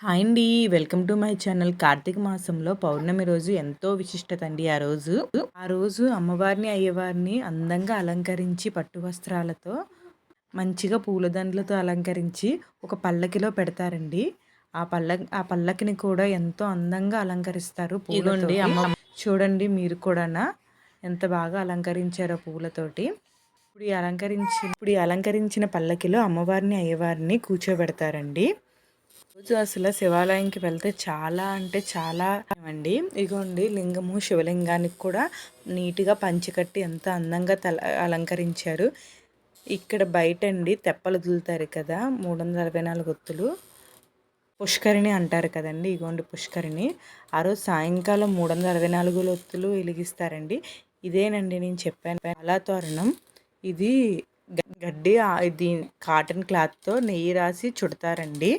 Hi అండి. Welcome to my channel. Kartika మాసంలో పౌర్ణమి రోజు ఎంతో విశిష్టత అండి. ఆ రోజు అమ్మవారిని అయ్యవారిని అందంగా అలంకరించి పట్టు వస్త్రాలతో మంచిగా పూలదండలతో అలంకరించి ఒక పల్లకిలో పెడతారండి. ఆ పల్లకిని కూడా ఎంతో అందంగా అలంకరిస్తారు పూలతోటి. చూడండి మీరు కూడానా ఎంత బాగా అలంకరించారో పూలతోటి. ఇప్పుడు ఈ అలంకరించిన పల్లకిలో అమ్మవారిని అయ్యవారిని కూర్చోబెడతారండి. రోజు అసలు శివాలయంకి వెళ్తే చాలా అంటే చాలా అండి. ఇగోండి లింగము, శివలింగానికి కూడా నీట్గా పంచికట్టి ఎంత అందంగా అలంకరించారు. ఇక్కడ బయట అండి తెప్పలు వదులుతారు కదా, 364 ఒత్తులు పుష్కరిణి అంటారు కదండి. ఇగోండి పుష్కరిణి. ఆ రోజు సాయంకాలం 364 ఒత్తులు వెలిగిస్తారండి. ఇదేనండి నేను చెప్పాను అలా తోరణం. ఇది గడ్డి, ఇది కాటన్ క్లాత్తో నెయ్యి రాసి చుడతారండి.